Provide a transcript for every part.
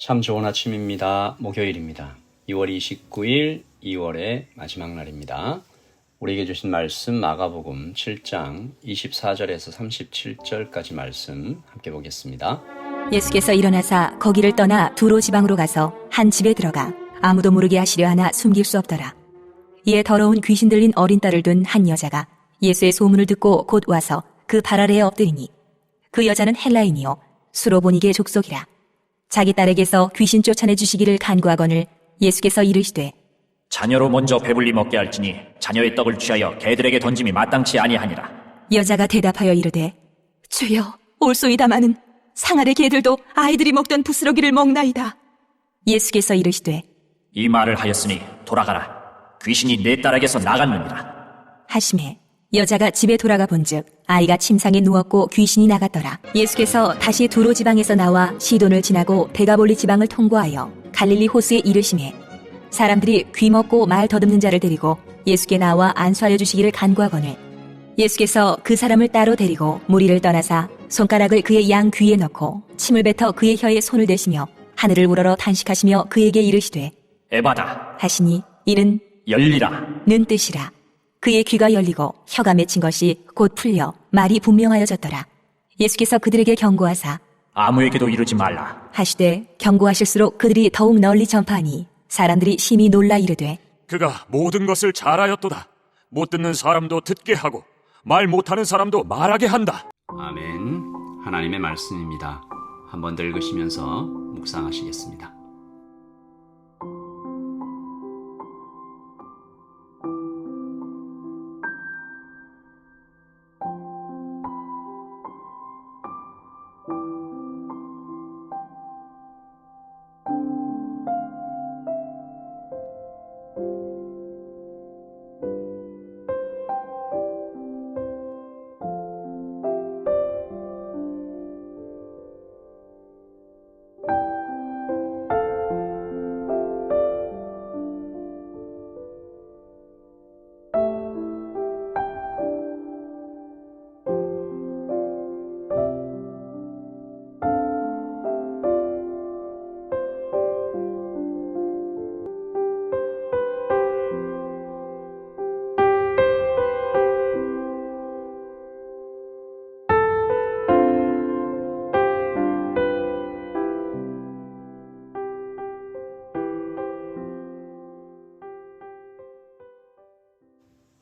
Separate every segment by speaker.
Speaker 1: 참 좋은 아침입니다. 목요일입니다. 2월 29일 2월의 마지막 날입니다. 우리에게 주신 말씀 마가복음 7장 24절에서 37절까지 말씀 함께 보겠습니다.
Speaker 2: 예수께서 일어나사 거기를 떠나 두로 지방으로 가서 한 집에 들어가 아무도 모르게 하시려 하나 숨길 수 없더라. 이에 더러운 귀신 들린 어린 딸을 둔 한 여자가 예수의 소문을 듣고 곧 와서 그 발 아래에 엎드리니 그 여자는 헬라인이요 수로보니게 족속이라. 자기 딸에게서 귀신 쫓아내 주시기를 간구하거늘 예수께서 이르시되
Speaker 3: 자녀로 먼저 배불리 먹게 할지니 자녀의 떡을 취하여 개들에게 던짐이 마땅치 아니하니라.
Speaker 2: 여자가 대답하여 이르되 주여 올소이다마는 상아래 개들도 아이들이 먹던 부스러기를 먹나이다. 예수께서 이르시되
Speaker 3: 이 말을 하였으니 돌아가라. 귀신이 내 딸에게서 나갔느니라.
Speaker 2: 하시매 여자가 집에 돌아가 본즉 아이가 침상에 누웠고 귀신이 나갔더라. 예수께서 다시 두로 지방에서 나와 시돈을 지나고 데가볼리 지방을 통과하여 갈릴리 호수에 이르시매 사람들이 귀 먹고 말 더듬는 자를 데리고 예수께 나와 안수하여 주시기를 간구하거늘 예수께서 그 사람을 따로 데리고 무리를 떠나사 손가락을 그의 양 귀에 넣고 침을 뱉어 그의 혀에 손을 대시며 하늘을 우러러 탄식하시며 그에게 이르시되
Speaker 3: 에바다
Speaker 2: 하시니 이는
Speaker 3: 열리라.
Speaker 2: 는 뜻이라. 그의 귀가 열리고 혀가 맺힌 것이 곧 풀려 말이 분명하여졌더라. 예수께서 그들에게 경고하사
Speaker 3: 아무에게도 이르지 말라.
Speaker 2: 하시되 경고하실수록 그들이 더욱 널리 전파하니 사람들이 심히 놀라 이르되
Speaker 4: 그가 모든 것을 잘하였도다. 못 듣는 사람도 듣게 하고 말 못하는 사람도 말하게 한다.
Speaker 1: 아멘. 하나님의 말씀입니다. 한번 더 읽으시면서 묵상하시겠습니다.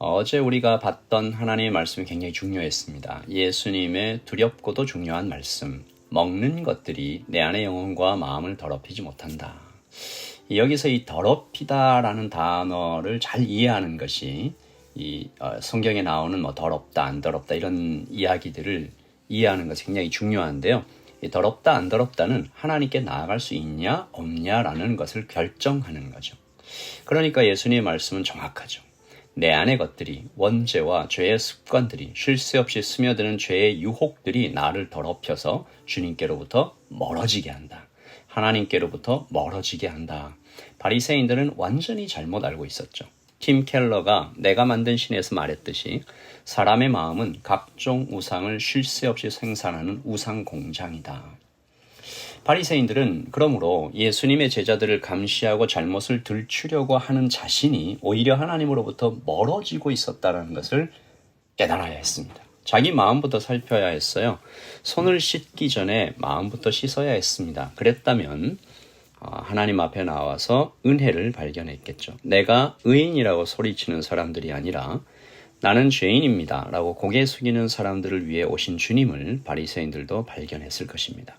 Speaker 1: 어제 우리가 봤던 하나님의 말씀이 굉장히 중요했습니다. 예수님의 두렵고도 중요한 말씀. 먹는 것들이 내 안의 영혼과 마음을 더럽히지 못한다. 여기서 이 더럽히다라는 단어를 잘 이해하는 것이 이 성경에 나오는 더럽다, 안 더럽다 이런 이야기들을 이해하는 것이 굉장히 중요한데요. 이 더럽다, 안 더럽다는 하나님께 나아갈 수 있냐, 없냐라는 것을 결정하는 거죠. 그러니까 예수님의 말씀은 정확하죠. 내 안의 것들이 원죄와 죄의 습관들이 쉴 새 없이 스며드는 죄의 유혹들이 나를 더럽혀서 주님께로부터 멀어지게 한다. 하나님께로부터 멀어지게 한다. 바리새인들은 완전히 잘못 알고 있었죠. 팀 켈러가 내가 만든 신에서 말했듯이 사람의 마음은 각종 우상을 쉴 새 없이 생산하는 우상 공장이다. 바리새인들은 그러므로 예수님의 제자들을 감시하고 잘못을 들추려고 하는 자신이 오히려 하나님으로부터 멀어지고 있었다는 것을 깨달아야 했습니다. 자기 마음부터 살펴야 했어요. 손을 씻기 전에 마음부터 씻어야 했습니다. 그랬다면 하나님 앞에 나와서 은혜를 발견했겠죠. 내가 의인이라고 소리치는 사람들이 아니라 나는 죄인입니다 라고 고개 숙이는 사람들을 위해 오신 주님을 바리새인들도 발견했을 것입니다.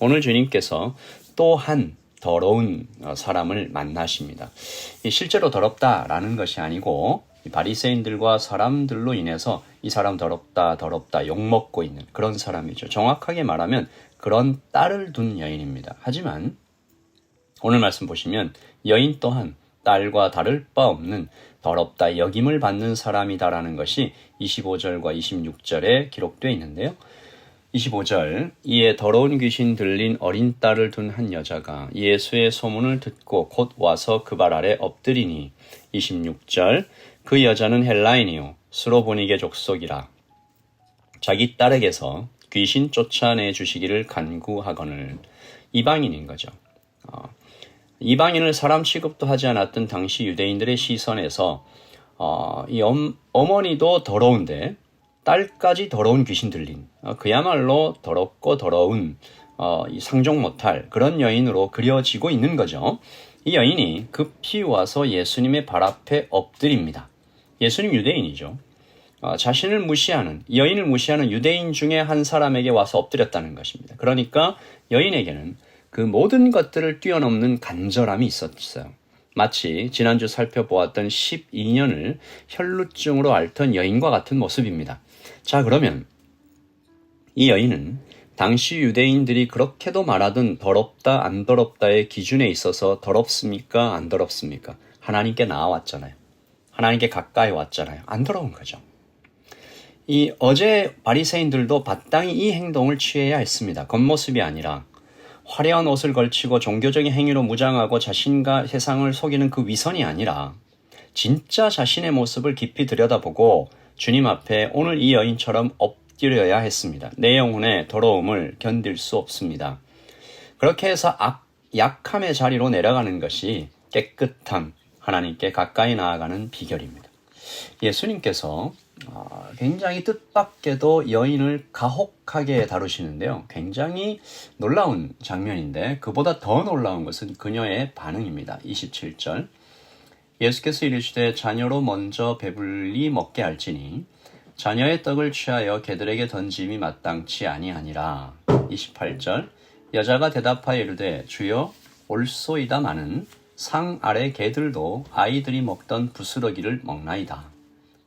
Speaker 1: 오늘 주님께서 또한 더러운 사람을 만나십니다. 실제로 더럽다라는 것이 아니고 바리새인들과 사람들로 인해서 이 사람 더럽다 욕먹고 있는 그런 사람이죠. 정확하게 말하면 그런 딸을 둔 여인입니다. 하지만 오늘 말씀 보시면 여인 또한 딸과 다를 바 없는 더럽다 여김을 받는 사람이다라는 것이 25절과 26절에 기록되어 있는데요. 25절 이에 더러운 귀신 들린 어린 딸을 둔 한 여자가 예수의 소문을 듣고 곧 와서 그 발 아래 엎드리니 26절 그 여자는 헬라인이요 수로보니게 족속이라. 자기 딸에게서 귀신 쫓아내 주시기를 간구하거늘. 이방인인 거죠. 이방인을 사람 취급도 하지 않았던 당시 유대인들의 시선에서 이 어머니도 더러운데 딸까지 더러운 귀신 들린 그야말로 더럽고 더러운 이 상종 못할 그런 여인으로 그려지고 있는 거죠. 이 여인이 급히 와서 예수님의 발 앞에 엎드립니다. 예수님 유대인이죠. 자신을 무시하는, 여인을 무시하는 유대인 중에 한 사람에게 와서 엎드렸다는 것입니다. 그러니까 여인에게는 그 모든 것들을 뛰어넘는 간절함이 있었어요. 마치 지난주 살펴보았던 12년을 혈루증으로 앓던 여인과 같은 모습입니다. 자, 그러면 이 여인은 당시 유대인들이 그렇게도 말하던 더럽다 안 더럽다의 기준에 있어서 더럽습니까 안 더럽습니까? 하나님께 나아왔잖아요. 하나님께 가까이 왔잖아요. 안 더러운 거죠. 이 어제 바리새인들도 마땅히 이 행동을 취해야 했습니다. 겉모습이 아니라 화려한 옷을 걸치고 종교적인 행위로 무장하고 자신과 세상을 속이는 그 위선이 아니라 진짜 자신의 모습을 깊이 들여다보고 주님 앞에 오늘 이 여인처럼 엎드려야 했습니다. 내 영혼의 더러움을 견딜 수 없습니다. 그렇게 해서 약함의 자리로 내려가는 것이 깨끗함, 하나님께 가까이 나아가는 비결입니다. 예수님께서 굉장히 뜻밖에도 여인을 가혹하게 다루시는데요. 굉장히 놀라운 장면인데 그보다 더 놀라운 것은 그녀의 반응입니다. 27절 예수께서 이르시되 자녀로 먼저 배불리 먹게 할지니 자녀의 떡을 취하여 개들에게 던짐이 마땅치 아니하니라. 28절 여자가 대답하여 이르되 주여 올소이다마는 상 아래 개들도 아이들이 먹던 부스러기를 먹나이다.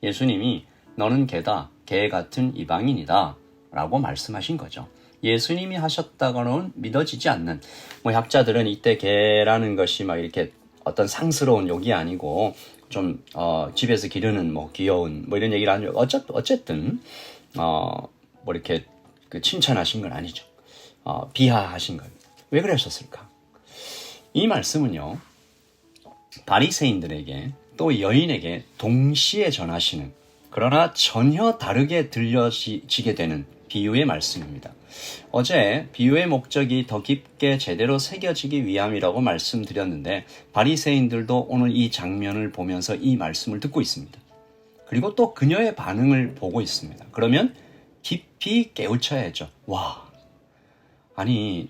Speaker 1: 예수님이 너는 개다, 개 같은 이방인이다 라고 말씀하신 거죠. 예수님이 하셨다고는 믿어지지 않는, 학자들은 이때 개라는 것이 막 이렇게 어떤 상스러운 욕이 아니고 좀 집에서 기르는 귀여운 이런 얘기를 하죠. 어쨌든 이렇게 칭찬하신 건 아니죠. 비하하신 겁니다. 왜 그러셨을까? 이 말씀은요, 바리새인들에게 또 여인에게 동시에 전하시는, 그러나 전혀 다르게 들려지게 되는 비유의 말씀입니다. 어제 비유의 목적이 더 깊게 제대로 새겨지기 위함이라고 말씀드렸는데 바리새인들도 오늘 이 장면을 보면서 이 말씀을 듣고 있습니다. 그리고 또 그녀의 반응을 보고 있습니다. 그러면 깊이 깨우쳐야죠. 와, 아니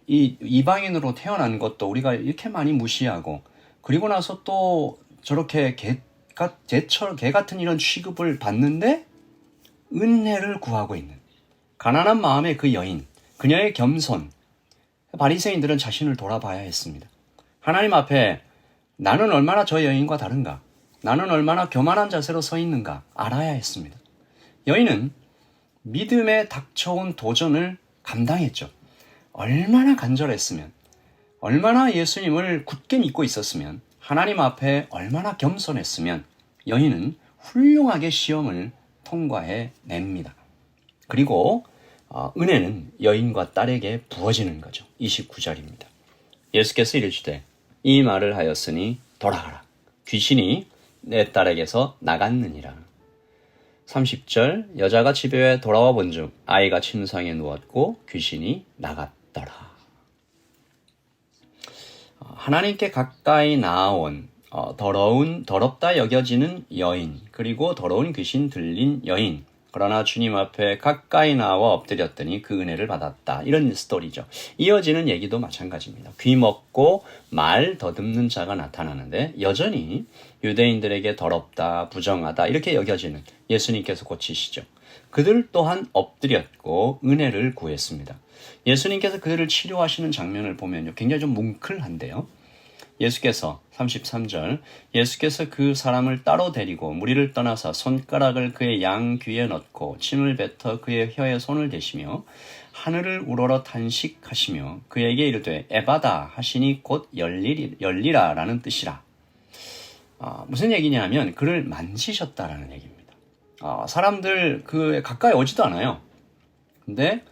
Speaker 1: 이 이방인으로 태어난 것도 우리가 이렇게 많이 무시하고 그리고 나서 또 저렇게 개 같은 이런 취급을 받는데 은혜를 구하고 있는 가난한 마음의 그 여인, 그녀의 겸손. 바리새인들은 자신을 돌아봐야 했습니다. 하나님 앞에 나는 얼마나 저 여인과 다른가, 나는 얼마나 교만한 자세로 서 있는가 알아야 했습니다. 여인은 믿음에 닥쳐온 도전을 감당했죠. 얼마나 간절했으면, 얼마나 예수님을 굳게 믿고 있었으면, 하나님 앞에 얼마나 겸손했으면 여인은 훌륭하게 시험을 통과해 냅니다. 그리고 은혜는 여인과 딸에게 부어지는 거죠. 29절입니다. 예수께서 이르시되 이 말을 하였으니 돌아가라. 귀신이 내 딸에게서 나갔느니라. 30절 여자가 집에 돌아와 본즉 아이가 침상에 누웠고 귀신이 나갔더라. 하나님께 가까이 나아온 더럽다 여겨지는 여인, 그리고 더러운 귀신 들린 여인, 그러나 주님 앞에 가까이 나와 엎드렸더니 그 은혜를 받았다. 이런 스토리죠. 이어지는 얘기도 마찬가지입니다. 귀 먹고 말 더듬는 자가 나타나는데 여전히 유대인들에게 더럽다, 부정하다 이렇게 여겨지는 예수님께서 고치시죠. 그들 또한 엎드렸고 은혜를 구했습니다. 예수님께서 그들을 치료하시는 장면을 보면요, 굉장히 좀 뭉클한데요. 예수께서 33절 예수께서 그 사람을 따로 데리고 무리를 떠나서 손가락을 그의 양 귀에 넣고 침을 뱉어 그의 혀에 손을 대시며 하늘을 우러러 탄식하시며 그에게 이르되 에바다 하시니 곧 열리라 라는 뜻이라. 무슨 얘기냐 하면 그를 만지셨다라는 얘기입니다. 사람들 그에 가까이 오지도 않아요. 근데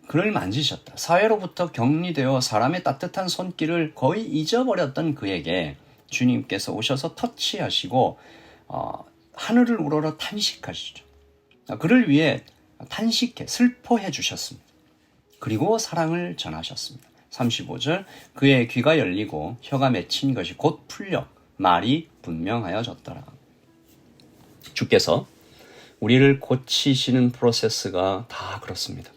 Speaker 1: 그를 만지셨다. 사회로부터 격리되어 사람의 따뜻한 손길을 거의 잊어버렸던 그에게 주님께서 오셔서 터치하시고 하늘을 우러러 탄식하시죠. 그를 위해 슬퍼해 주셨습니다. 그리고 사랑을 전하셨습니다. 35절 그의 귀가 열리고 혀가 맺힌 것이 곧 풀려 말이 분명하여졌더라. 주께서 우리를 고치시는 프로세스가 다 그렇습니다.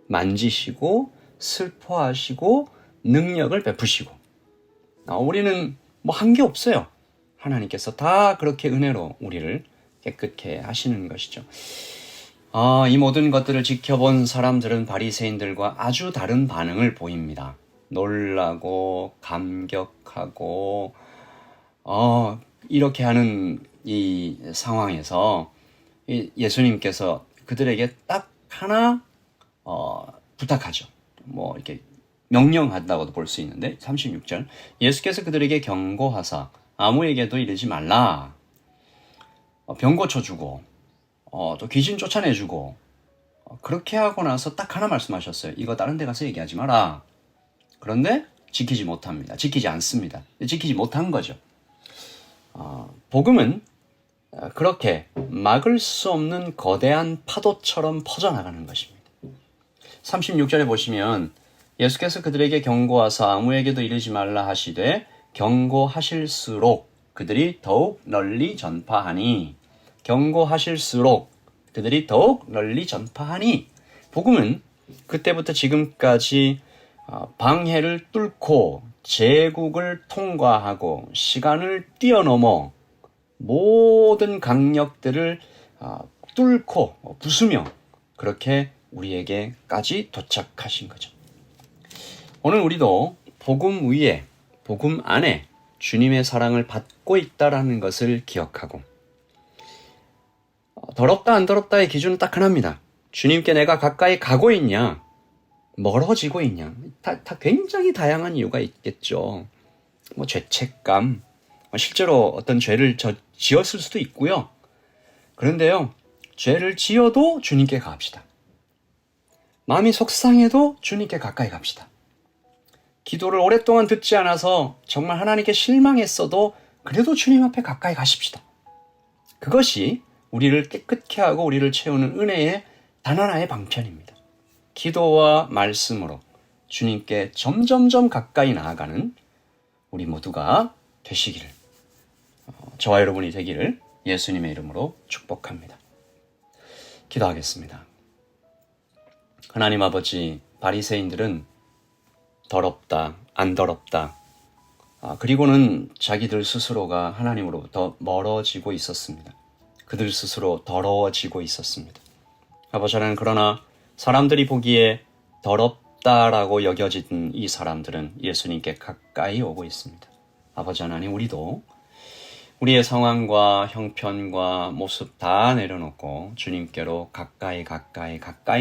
Speaker 1: 만지시고 슬퍼하시고 능력을 베푸시고 우리는 뭐 한 게 없어요. 하나님께서 다 그렇게 은혜로 우리를 깨끗게 하시는 것이죠. 이 모든 것들을 지켜본 사람들은 바리새인들과 아주 다른 반응을 보입니다. 놀라고 감격하고 이렇게 하는 이 상황에서 예수님께서 그들에게 딱 하나 부탁하죠. 뭐 이렇게 명령한다고도 볼 수 있는데 36절 예수께서 그들에게 경고하사 아무에게도 이르지 말라. 병 고쳐주고 또 귀신 쫓아내주고 그렇게 하고 나서 딱 하나 말씀하셨어요. 이거 다른 데 가서 얘기하지 마라. 그런데 지키지 못합니다. 지키지 않습니다. 지키지 못한 거죠. 복음은 그렇게 막을 수 없는 거대한 파도처럼 퍼져나가는 것입니다. 36절에 보시면 예수께서 그들에게 경고하사 아무에게도 이르지 말라 하시되 경고하실수록 그들이 더욱 널리 전파하니 경고하실수록 그들이 더욱 널리 전파하니 복음은 그때부터 지금까지 방해를 뚫고 제국을 통과하고 시간을 뛰어넘어 모든 강력들을 뚫고 부수며 그렇게 우리에게까지 도착하신 거죠. 오늘 우리도 복음 위에 복음 안에 주님의 사랑을 받고 있다라는 것을 기억하고 더럽다 안 더럽다의 기준은 딱 하나입니다. 주님께 내가 가까이 가고 있냐 멀어지고 있냐 다 굉장히 다양한 이유가 있겠죠. 뭐 죄책감 실제로 어떤 죄를 지었을 수도 있고요. 그런데요 죄를 지어도 주님께 갑시다. 마음이 속상해도 주님께 가까이 갑시다. 기도를 오랫동안 듣지 않아서 정말 하나님께 실망했어도 그래도 주님 앞에 가까이 가십시다. 그것이 우리를 깨끗게 하고 우리를 채우는 은혜의 단 하나의 방편입니다. 기도와 말씀으로 주님께 점점점 가까이 나아가는 우리 모두가 되시기를 저와 여러분이 되기를 예수님의 이름으로 축복합니다. 기도하겠습니다. 하나님 아버지, 바리새인들은 더럽다, 안 더럽다. 그리고는 자기들 스스로가 하나님으로부터 멀어지고 있었습니다. 그들 스스로 더러워지고 있었습니다. 아버지 하나님, 그러나 사람들이 보기에 더럽다라고 여겨진 이 사람들은 예수님께 가까이 오고 있습니다. 아버지 하나님, 우리도 우리의 상황과 형편과 모습 다 내려놓고 주님께로 가까이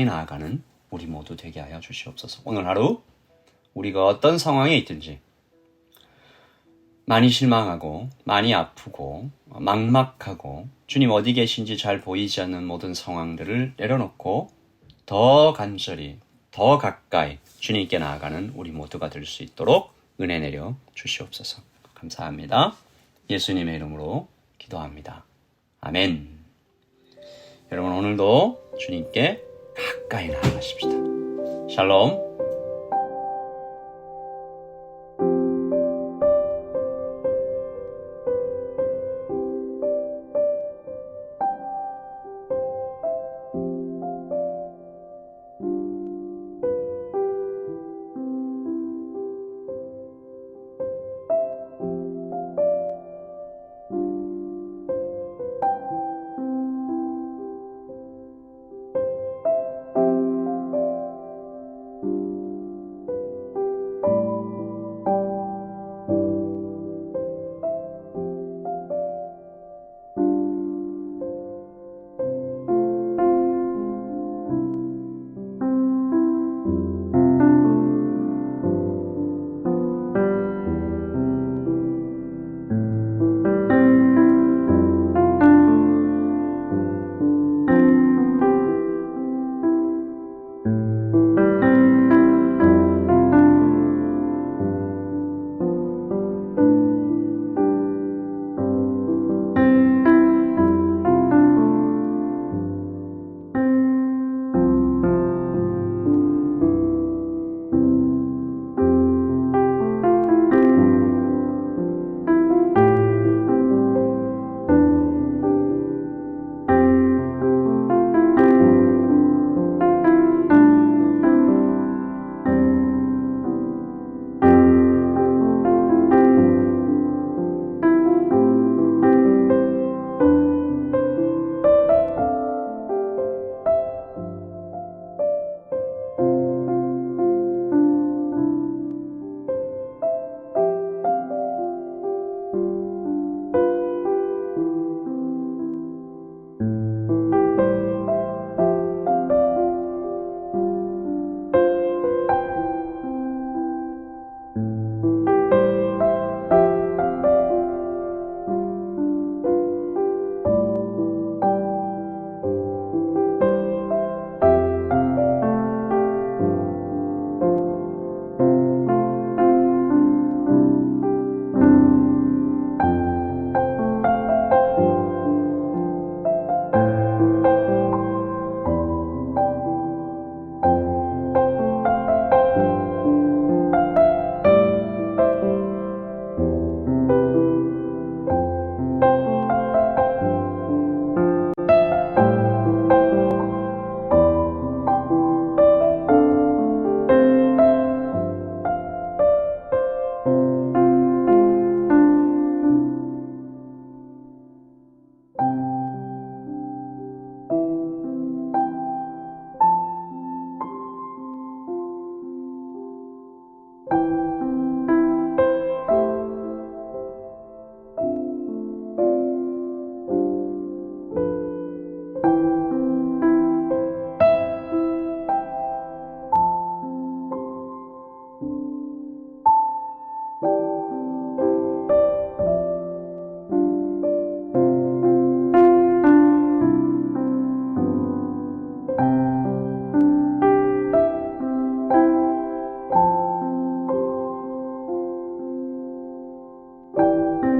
Speaker 1: 나아가는 우리 모두 되게 하여 주시옵소서. 오늘 하루 우리가 어떤 상황에 있든지 많이 실망하고 많이 아프고 막막하고 주님 어디 계신지 잘 보이지 않는 모든 상황들을 내려놓고 더 간절히 더 가까이 주님께 나아가는 우리 모두가 될 수 있도록 은혜 내려 주시옵소서. 감사합니다. 예수님의 이름으로 기도합니다. 아멘. 여러분 오늘도 주님께 가까이 나아가십시다. 샬롬.